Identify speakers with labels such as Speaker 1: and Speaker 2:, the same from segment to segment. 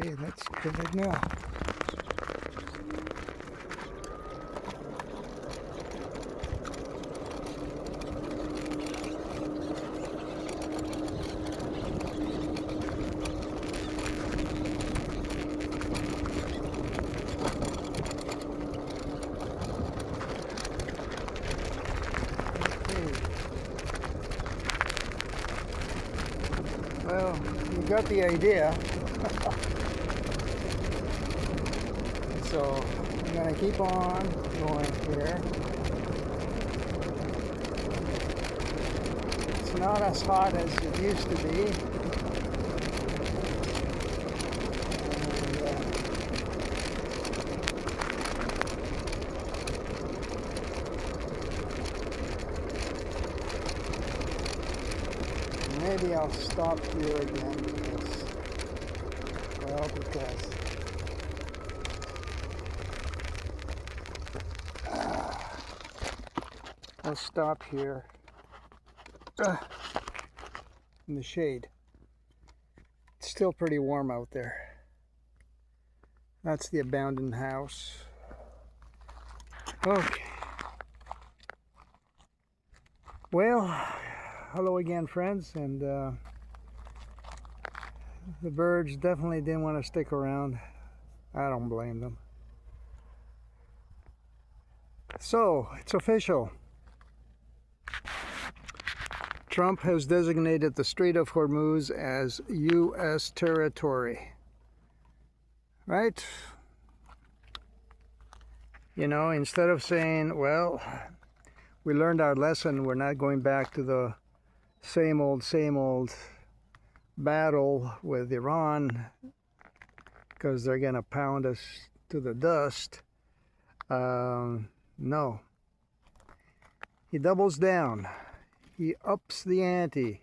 Speaker 1: Okay, let's go right now. Well, you got the idea. So I'm gonna keep on going here. It's not as hot as it used to be. And maybe I'll stop here again because I'll stop here in the shade. It's still pretty warm out there. That's the abandoned house. Okay. Well, hello again, friends, and the birds definitely didn't want to stick around. I don't blame them. So, it's official. Trump has designated the Strait of Hormuz as U.S. territory. Right? You know, instead of saying, well, we learned our lesson, we're not going back to the same old battle with Iran because they're going to pound us to the dust. No. He doubles down. He ups the ante.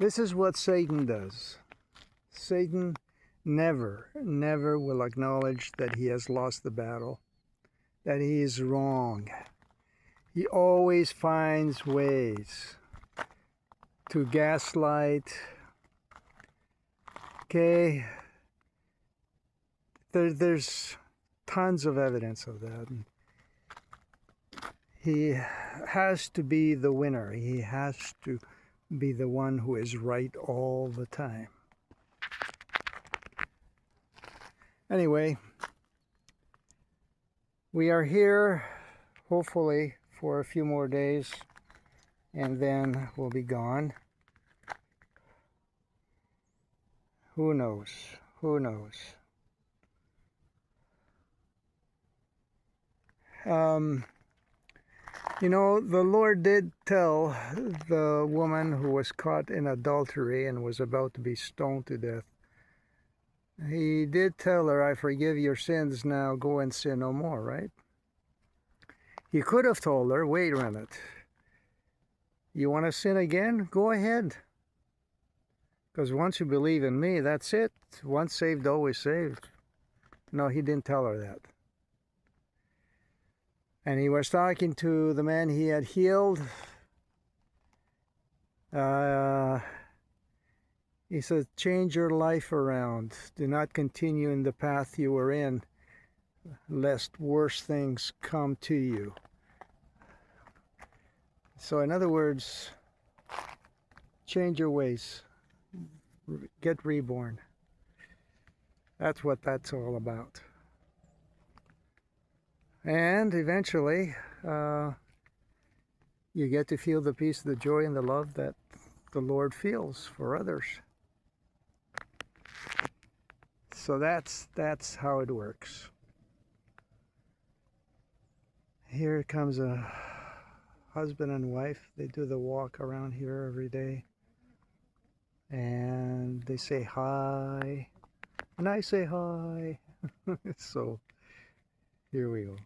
Speaker 1: This is what Satan does. Satan never will acknowledge that he has lost the battle, that he is wrong. He always finds ways to gaslight. Okay? There's tons of evidence of that. He has to be the winner. He has to be the one who is right all the time. Anyway, we are here, hopefully, for a few more days, and then we'll be gone. Who knows? Who knows? You know, the Lord did tell the woman who was caught in adultery and was about to be stoned to death. He did tell her, I forgive your sins, now go and sin no more, right? He could have told her, wait a minute. You want to sin again? Go ahead. Because once you believe in me, that's it. Once saved, always saved. No, he didn't tell her that. And he was talking to the man he had healed. He said, change your life around. Do not continue in the path you were in, lest worse things come to you. So in other words, change your ways. Get reborn. That's what that's all about. And eventually, you get to feel the peace, the joy, and the love that the Lord feels for others. So that's how it works. Here comes a husband and wife. They do the walk around here every day. And they say hi. And I say hi. So here we go.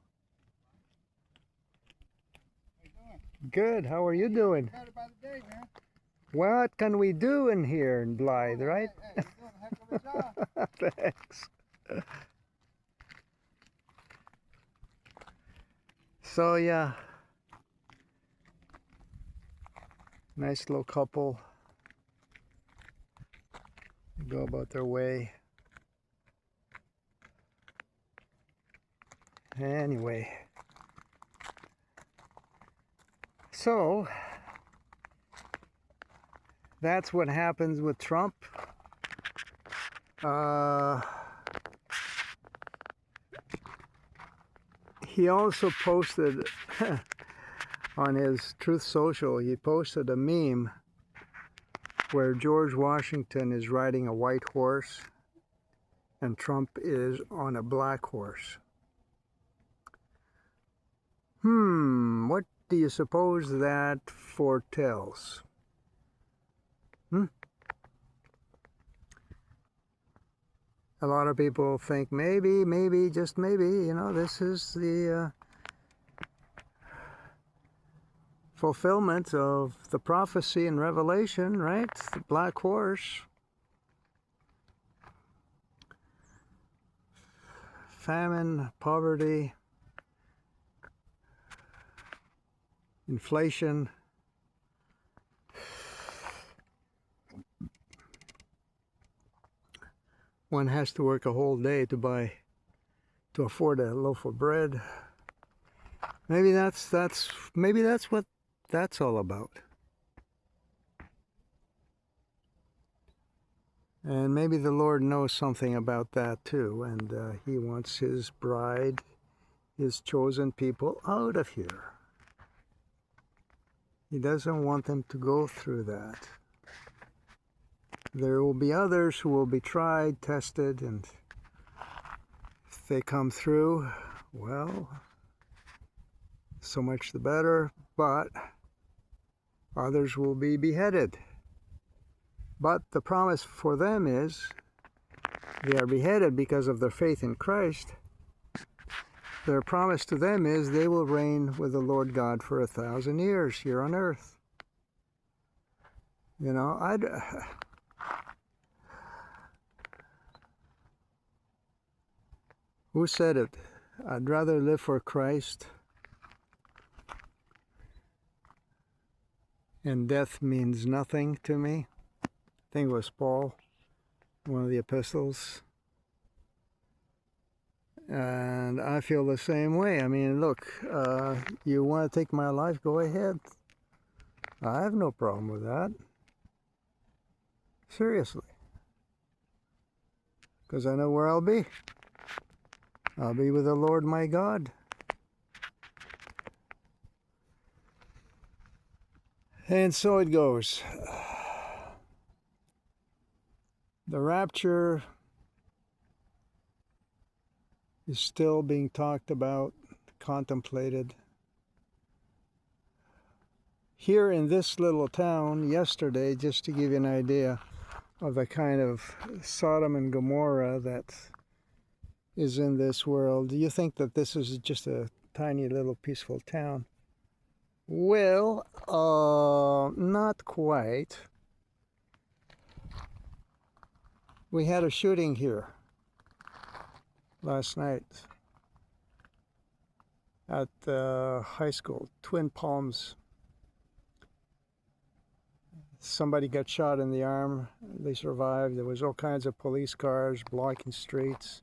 Speaker 1: Good. How are you doing? What can we do in here in Blythe, right?
Speaker 2: Hey, you're doing a heck of a job.
Speaker 1: Thanks. So yeah, nice little couple. They go about their way. Anyway, so that's what happens with Trump. He also posted on his Truth Social, he posted a meme where George Washington is riding a white horse and Trump is on a black horse. What do you suppose that foretells? A lot of people think maybe, just maybe, this is the fulfillment of the prophecy in Revelation, right? The black horse. Famine, poverty, inflation. One has to work a whole day to afford a loaf of bread. Maybe that's what that's all about. And maybe the Lord knows something about that too, and He wants His bride, His chosen people, out of here. He doesn't want them to go through that. There will be others who will be tried, tested, and if they come through, well, so much the better, but others will be beheaded. But the promise for them is they are beheaded because of their faith in Christ. Their promise to them is they will reign with the Lord God for 1,000 years here on earth. Who said it? I'd rather live for Christ, and death means nothing to me. I think it was Paul, one of the epistles. And I feel the same way. I mean, look, you want to take my life, go ahead. I have no problem with that. Seriously. Because I know where I'll be. I'll be with the Lord my God. And so it goes. The rapture is still being talked about, contemplated. Here in this little town yesterday, just to give you an idea of the kind of Sodom and Gomorrah that is in this world, do you think that this is just a tiny little peaceful town? Well, not quite. We had a shooting here last night at high school, Twin Palms. Somebody got shot in the arm. They survived. There was all kinds of police cars blocking streets,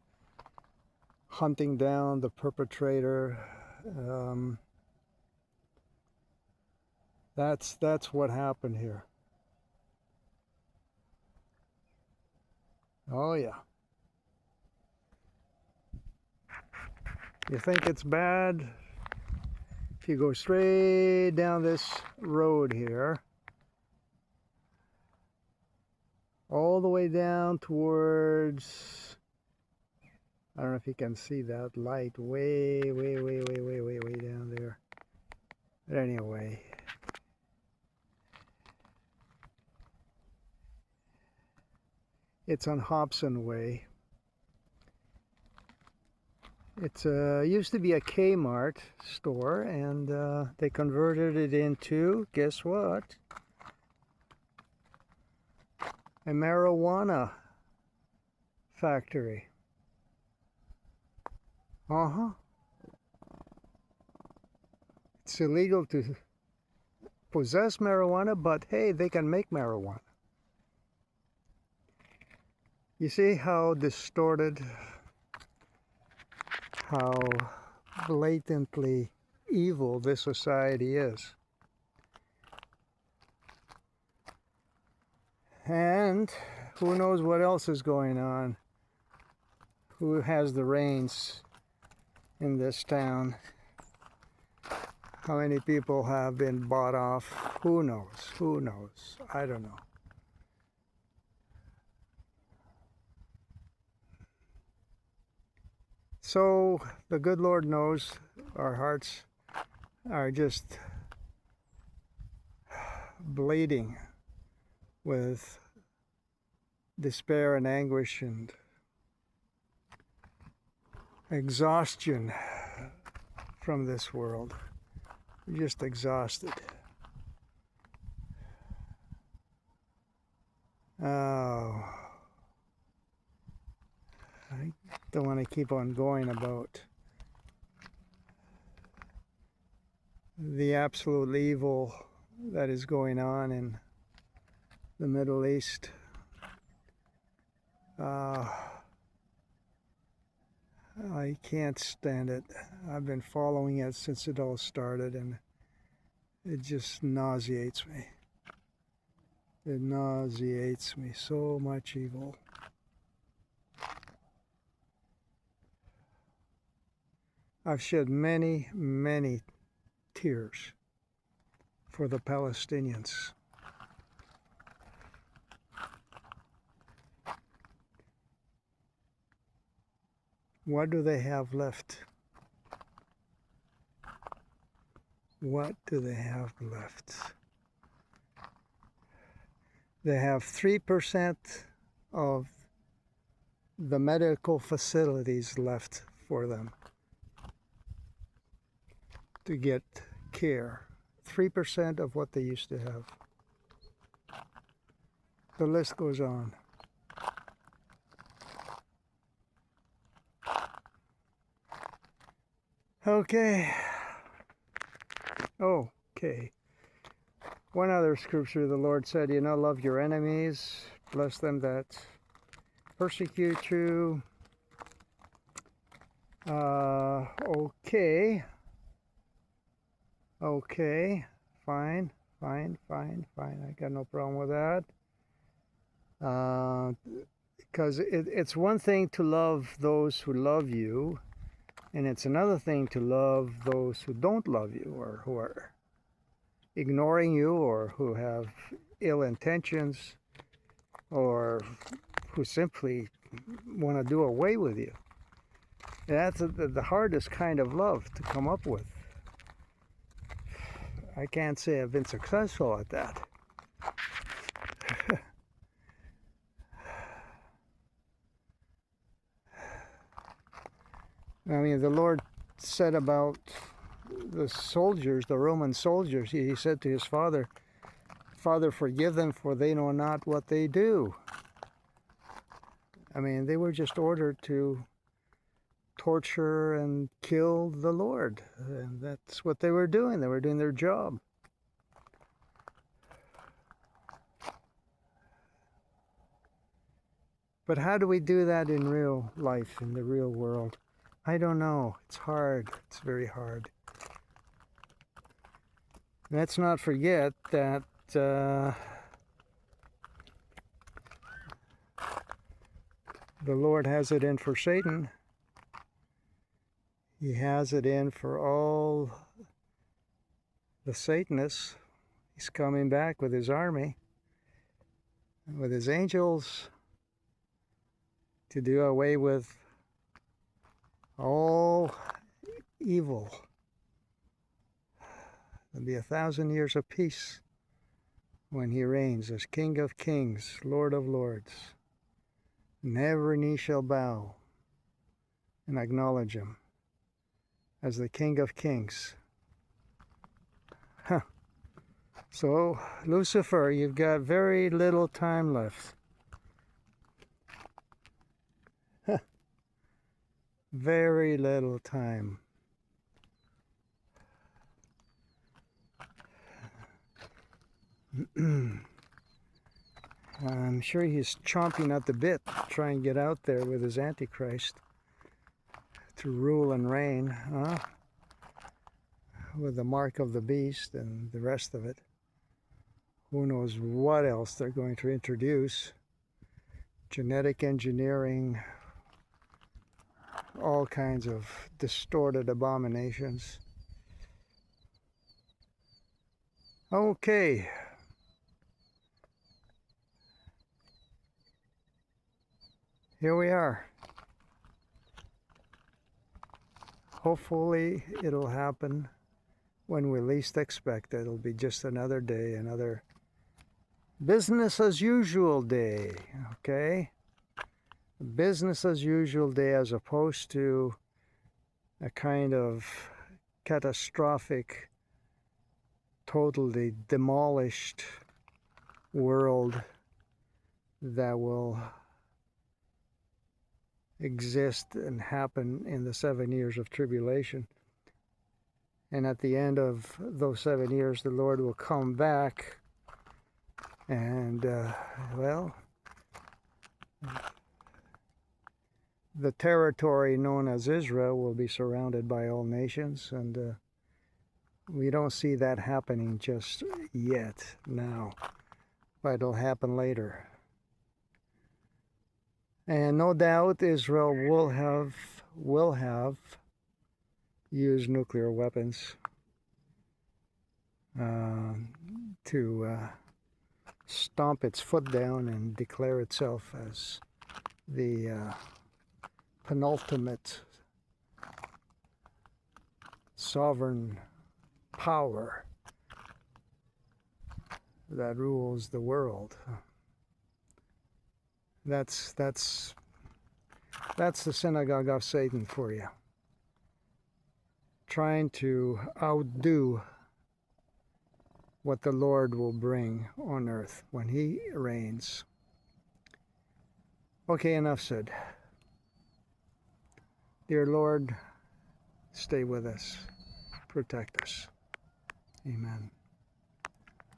Speaker 1: hunting down the perpetrator. That's what happened here. Oh yeah. You think it's bad? If you go straight down this road here, all the way down towards, I don't know if you can see that light way down there. But anyway, it's on Hobson Way. It's used to be a Kmart store, and they converted it into, guess what? A marijuana factory. It's illegal to possess marijuana, but hey, they can make marijuana. You see how distorted, how blatantly evil this society is. And who knows what else is going on? Who has the reins in this town? How many people have been bought off? Who knows? Who knows? I don't know. So the good Lord knows our hearts are just bleeding with despair and anguish and exhaustion from this world. We're just exhausted. Oh, I don't want to keep on going about the absolute evil that is going on in the Middle East. I can't stand it. I've been following it since it all started, and it just nauseates me. It nauseates me. So much evil. I've shed many, many tears for the Palestinians. What do they have left? What do they have left? They have 3% of the medical facilities left for them to get care. 3% of what they used to have. The list goes on. Okay. Okay. One other scripture, the Lord said, love your enemies, bless them that persecute you. Okay. Okay. Fine. I got no problem with that. Because it's one thing to love those who love you, and it's another thing to love those who don't love you, or who are ignoring you, or who have ill intentions, or who simply want to do away with you. That's the hardest kind of love to come up with. I can't say I've been successful at that. I mean, the Lord said about the soldiers, the Roman soldiers, he said to his Father, Father, forgive them, for they know not what they do. I mean, they were just ordered to torture and kill the Lord. And that's what they were doing. They were doing their job. But how do we do that in real life, in the real world? I don't know. It's hard. It's very hard. Let's not forget that the Lord has it in for Satan. He has it in for all the Satanists. He's coming back with his army, with his angels, to do away with all evil. There'll be 1,000 years of peace when he reigns as King of Kings, Lord of Lords. And every knee shall bow and acknowledge him as the King of Kings. Huh. So, Lucifer, you've got very little time left. Very little time. I'm sure he's chomping at the bit to try and get out there with his Antichrist to rule and reign, huh? With the mark of the beast and the rest of it. Who knows what else they're going to introduce. Genetic engineering, all kinds of distorted abominations. Okay. Here we are. Hopefully it'll happen when we least expect it. It'll be just another day, another business as usual day, okay? Business as usual day, as opposed to a kind of catastrophic, totally demolished world that will exist and happen in the 7 years of tribulation. And at the end of those 7 years, the Lord will come back and, well, the territory known as Israel will be surrounded by all nations, and we don't see that happening just yet now, but it'll happen later. And no doubt Israel will have used nuclear weapons to stomp its foot down and declare itself as the penultimate sovereign power that rules the world. That's the synagogue of Satan for you. Trying to outdo what the Lord will bring on earth when He reigns. Okay, enough said. Dear Lord, stay with us. Protect us. Amen.